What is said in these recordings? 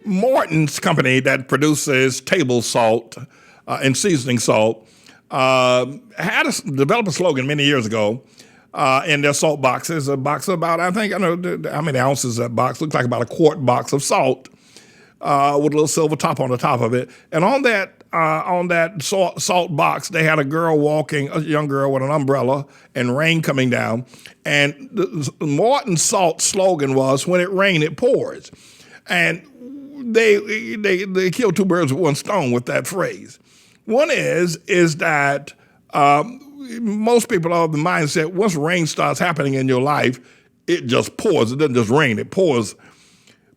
Morton's company that produces table salt and seasoning salt developed a slogan many years ago in their salt boxes. A box of about, I don't know how many ounces that box, looks like about a quart box of salt with a little silver top on the top of it. And on that salt box, they had a young girl with an umbrella and rain coming down. And the Morton Salt slogan was, when it rains, it pours. And they killed two birds with one stone with that phrase. One is that most people are of the mindset, once rain starts happening in your life, it just pours. It doesn't just rain, it pours.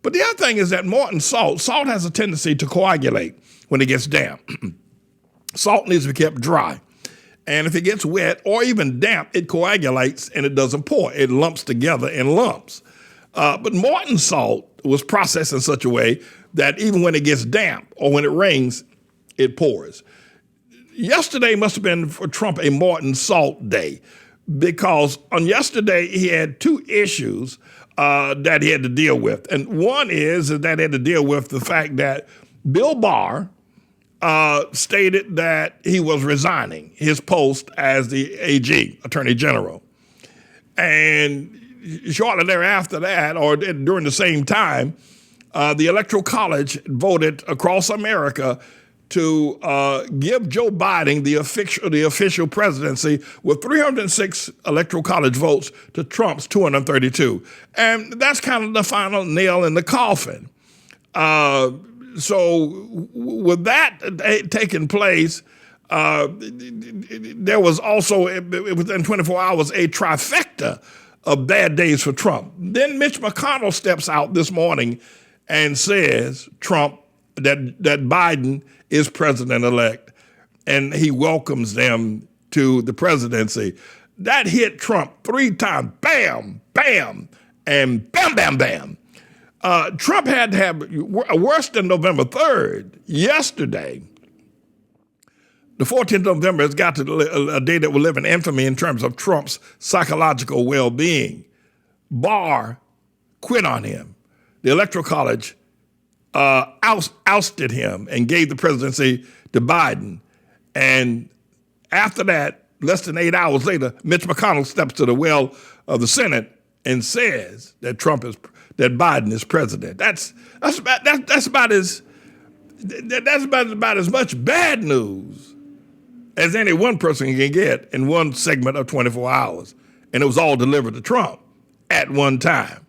But the other thing is that Morton salt has a tendency to coagulate when it gets damp. Salt needs to be kept dry. And if it gets wet or even damp, it coagulates and it doesn't pour. It lumps together in lumps. But Morton salt was processed in such a way that even when it gets damp or when it rains, it pours. Yesterday must have been for Trump a Morton salt day, because on yesterday he had two issues that he had to deal with. And one is that he had to deal with the fact that Bill Barr stated that he was resigning his post as the AG, Attorney General. And shortly thereafter that, or during the same time, the Electoral College voted across America to give Joe Biden the official presidency with 306 Electoral College votes to Trump's 232. And that's kind of the final nail in the coffin. So with that taking place, there was also, within 24 hours, a trifecta of bad days for Trump. Then Mitch McConnell steps out this morning and says that Biden is president-elect, and he welcomes them to the presidency. That hit Trump three times, bam, bam, and bam, bam, bam. Trump had to have worse than November 3rd. Yesterday, the 14th of November has got to a day that will live in infamy in terms of Trump's psychological well-being. Barr quit on him. The Electoral College ousted him and gave the presidency to Biden. And after that, less than 8 hours later, Mitch McConnell steps to the well of the Senate and says that Biden is president. That's about as much bad news as any one person can get in one segment of 24 hours. And it was all delivered to Trump at one time.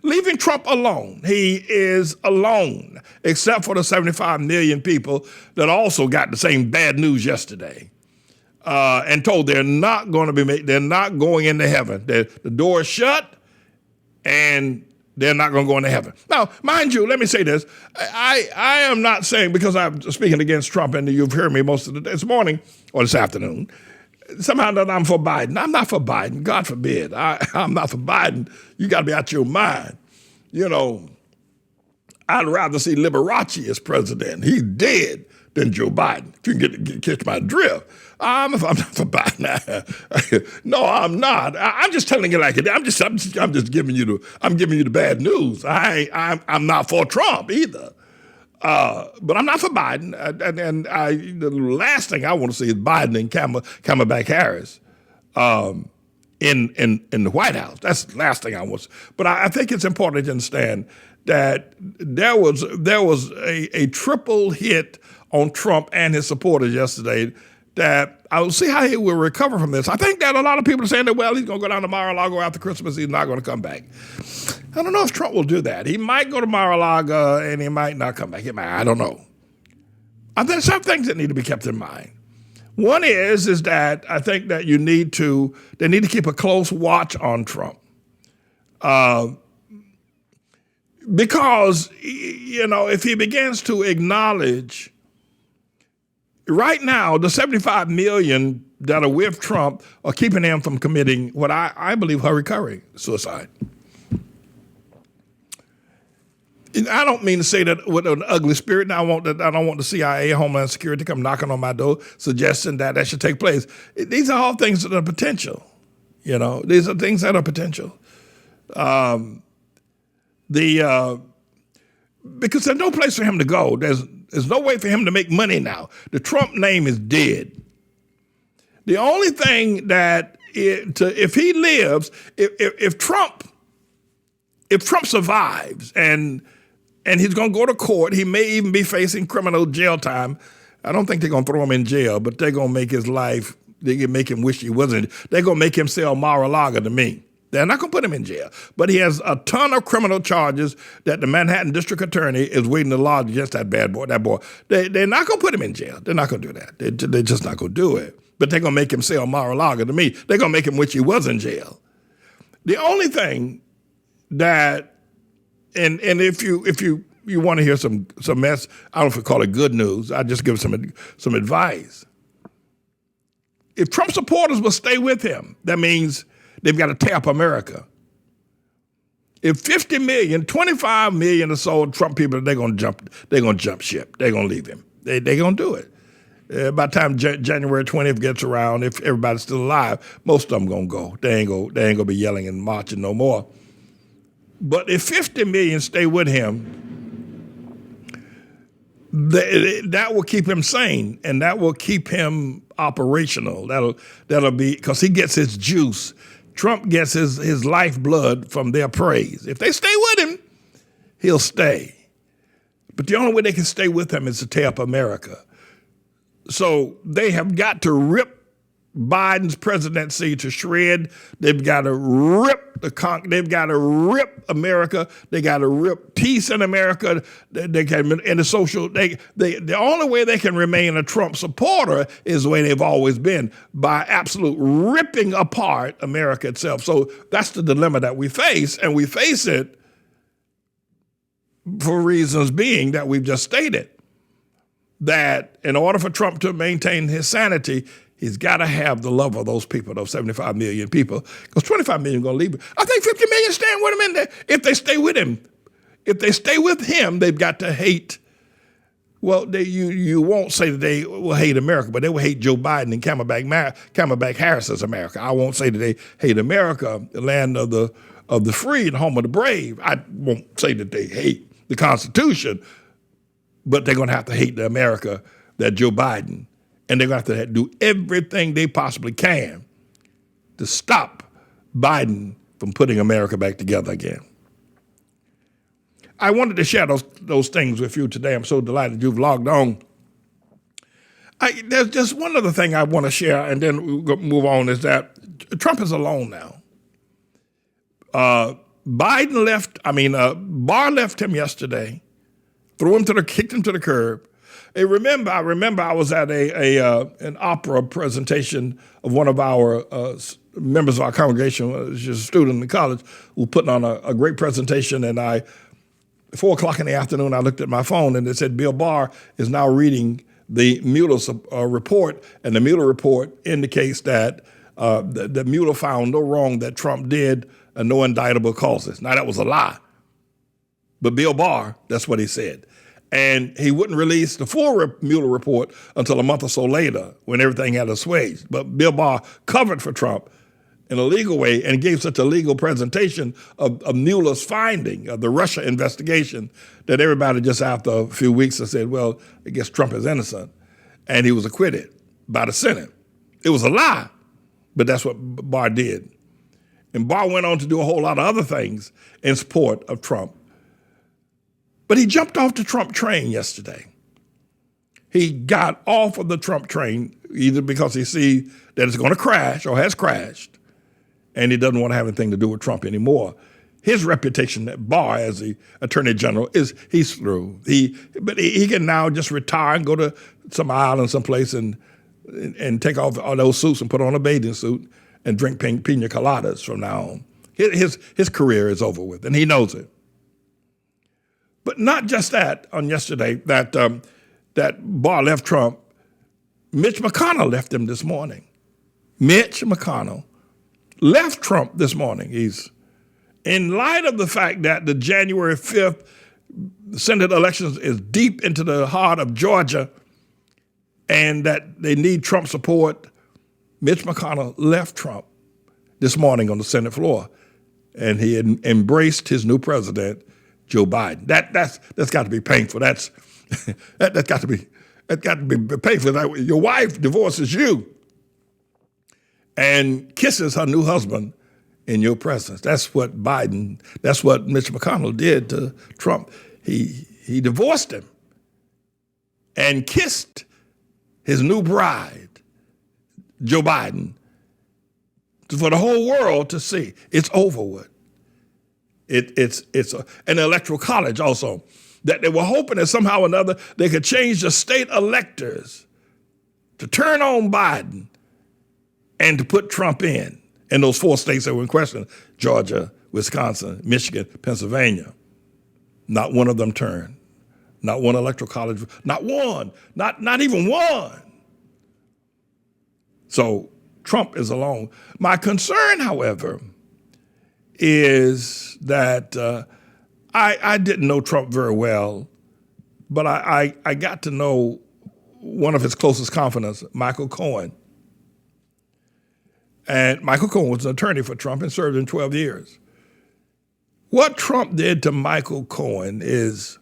Leaving Trump alone. He is alone, except for the 75 million people that also got the same bad news yesterday and told they're not going into heaven. The door is shut and they're not going to go into heaven. Now, mind you, let me say this. I am not saying, because I'm speaking against Trump, and you've heard me most of this morning or this afternoon, somehow that I'm for Biden. I'm not for Biden. God forbid. I'm not for Biden. You got to be out your mind. You know, I'd rather see Liberace as president. He's dead than Joe Biden. If you can catch my drift. I'm not for Biden. No, I'm not. I'm just telling you like it. I'm just giving you the bad news. I'm not for Trump either. But I'm not for Biden. And the last thing I want to see is Biden and Kamala Harris in the White House. That's the last thing I want. But I think it's important to understand that there was a triple hit on Trump and his supporters yesterday, that I will see how he will recover from this. I think that a lot of people are saying that, well, he's going to go down to Mar-a-Lago after Christmas. He's not going to come back. I don't know if Trump will do that. He might go to Mar-a-Lago and he might not come back. I don't know. There's some things that need to be kept in mind. One is that I think that they need to keep a close watch on Trump. Because, if he begins to acknowledge, right now, the 75 million that are with Trump are keeping him from committing what I believe hurry suicide. And I don't mean to say that with an ugly spirit. And I don't want the CIA, Homeland Security, come knocking on my door suggesting that should take place. These are all things that are potential. These are things that are potential. because there's no place for him to go. There's no way for him to make money now. The Trump name is dead. The only thing that if he lives, if Trump survives and he's going to go to court, he may even be facing criminal jail time. I don't think they're going to throw him in jail, but they're going to make his life, they can make him wish he wasn't. They're going to make him sell Mar-a-Lago to me. They're not going to put him in jail. But he has a ton of criminal charges that the Manhattan District Attorney is waiting to lodge against that bad boy, that boy. They're not going to put him in jail. They're not going to do that. They're just not going to do it. But they're going to make him sell Mar-a-Lago to me. They're going to make him wish he was in jail. The only thing that, and if you want to hear some mess, I don't know if we call it good news, I just give some advice. If Trump supporters will stay with him, that means they've got to tear up America. If 50 million, 25 million or so Trump people, they're going to jump ship. They're going to leave him. They're going to do it. By the time January 20th gets around, if everybody's still alive, most of them going to go. They ain't going to be yelling and marching no more. But if 50 million stay with him, that will keep him sane, and that will keep him operational. That'll be, because he gets his juice. Trump gets his lifeblood from their praise. If they stay with him, he'll stay. But the only way they can stay with him is to tear up America. So they have got to rip Biden's presidency to shred. They've got to rip they've got to rip America. They got to rip peace in America. They can in the social. The only way they can remain a Trump supporter is the way they've always been, by absolute ripping apart America itself. So that's the dilemma that we face, and we face it for reasons being that we've just stated. That in order for Trump to maintain his sanity, he's got to have the love of those people, those 75 million people, because 25 million are going to leave him. I think 50 million stand with him in there if they stay with him. If they stay with him, they've got to hate. Well, you won't say that they will hate America, but they will hate Joe Biden and Camelback Harris's America. I won't say that they hate America, the land of the free and home of the brave. I won't say that they hate the Constitution, but they're going to have to hate the America that Joe Biden. And they're going to have to do everything they possibly can to stop Biden from putting America back together again. I wanted to share those things with you today. I'm so delighted you've logged on. There's just one other thing I want to share, and then we'll move on, is that Trump is alone now. Barr left him yesterday, kicked him to the curb. I remember I was at an opera presentation of one of our members of our congregation, she's a student in college, who put on a great presentation, and 4 o'clock in the afternoon, I looked at my phone and it said Bill Barr is now reading the Mueller's report, and the Mueller report indicates that the Mueller found no wrong that Trump did and no indictable causes. Now, that was a lie. But Bill Barr, that's what he said. And he wouldn't release the full Mueller report until a month or so later when everything had assuaged. But Bill Barr covered for Trump in a legal way and gave such a legal presentation of Mueller's finding of the Russia investigation that everybody just after a few weeks has said, well, I guess Trump is innocent. And he was acquitted by the Senate. It was a lie, but that's what Barr did. And Barr went on to do a whole lot of other things in support of Trump. But he jumped off the Trump train yesterday. He got off of the Trump train either because he sees that it's going to crash or has crashed, and he doesn't want to have anything to do with Trump anymore. His reputation at Barr as the Attorney General he's through. But he can now just retire and go to some island someplace and take off all those suits and put on a bathing suit and drink pina coladas from now on. His career is over with, and he knows it. But not just that. On yesterday, that Barr left Trump, Mitch McConnell left him this morning. Mitch McConnell left Trump this morning. He's, in light of the fact that the January 5th Senate elections is deep into the heart of Georgia and that they need Trump support, Mitch McConnell left Trump this morning on the Senate floor, and he had embraced his new president, Joe Biden. That's got to be painful. That's got to be painful. Your wife divorces you and kisses her new husband in your presence. That's what Mitch McConnell did to Trump. He divorced him and kissed his new bride, Joe Biden, for the whole world to see. It's over with. It's an electoral college also, that they were hoping that somehow or another they could change the state electors to turn on Biden and to put Trump in those 4 states that were in question: Georgia, Wisconsin, Michigan, Pennsylvania. Not one of them turned. Not one electoral college, not one, not even one. So Trump is alone. My concern, however, is that I didn't know Trump very well, but I got to know one of his closest confidants, Michael Cohen. And Michael Cohen was an attorney for Trump and served in 12 years. What Trump did to Michael Cohen is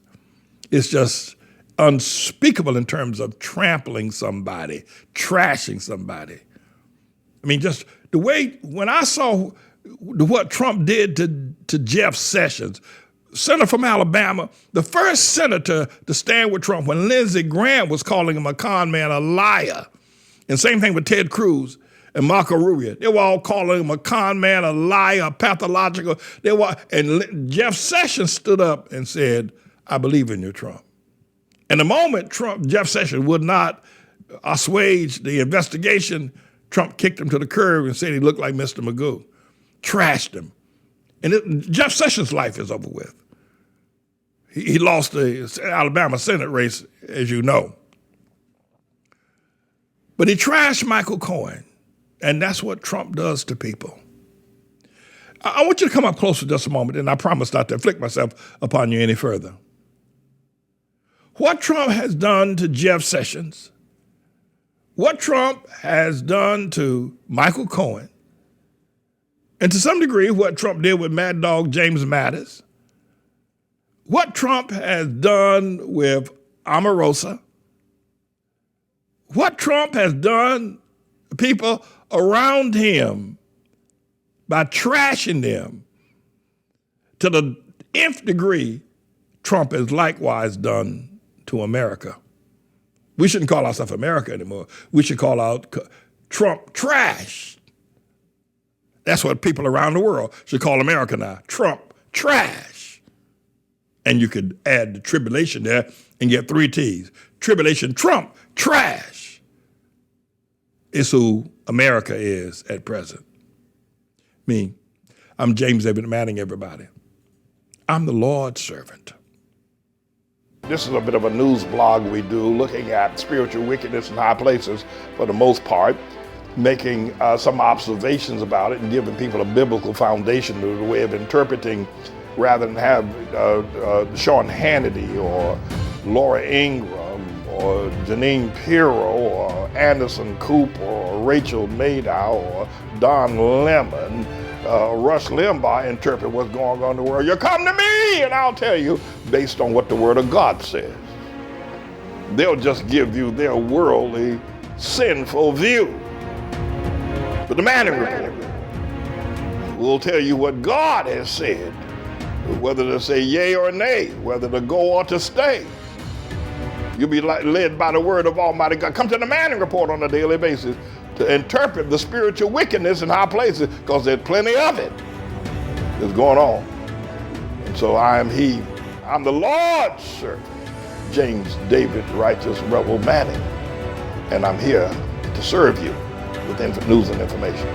just unspeakable in terms of trampling somebody, trashing somebody. I mean, just the way, when I saw what Trump did to Jeff Sessions, senator from Alabama, the first senator to stand with Trump when Lindsey Graham was calling him a con man, a liar. And same thing with Ted Cruz and Marco Rubio. They were all calling him a con man, a liar, pathological. And Jeff Sessions stood up and said, I believe in you, Trump. And the moment Jeff Sessions would not assuage the investigation, Trump kicked him to the curb and said he looked like Mr. Magoo, trashed him. And Jeff Sessions' life is over with. He lost the Alabama Senate race, as you know. But he trashed Michael Cohen, and that's what Trump does to people. I want you to come up close for just a moment, and I promise not to inflict myself upon you any further. What Trump has done to Jeff Sessions, what Trump has done to Michael Cohen, and to some degree what Trump did with Mad Dog James Mattis, what Trump has done with Omarosa, what Trump has done to people around him by trashing them, to the nth degree, Trump has likewise done to America. We shouldn't call ourselves America anymore. We should call out Trump trash. That's what people around the world should call America now. Trump trash. And you could add the tribulation there and get 3 T's. Tribulation, Trump, trash is who America is at present. Me, I'm James David Manning, everybody. I'm the Lord's servant. This is a bit of a news blog we do, looking at spiritual wickedness in high places for the most part, making some observations about it and giving people a biblical foundation to the way of interpreting, rather than have Sean Hannity or Laura Ingraham or Janine Pirro or Anderson Cooper or Rachel Maddow or Don Lemon, Rush Limbaugh interpret what's going on in the world. You come to me and I'll tell you based on what the Word of God says. They'll just give you their worldly, sinful view. But the Manning Report will tell you what God has said, whether to say yea or nay, whether to go or to stay. You'll be led by the word of Almighty God. Come to the Manning Report on a daily basis to interpret the spiritual wickedness in high places, because there's plenty of it that's going on. And so I'm the Lord's servant, James David Righteous Rebel Manning, and I'm here to serve you with news and information.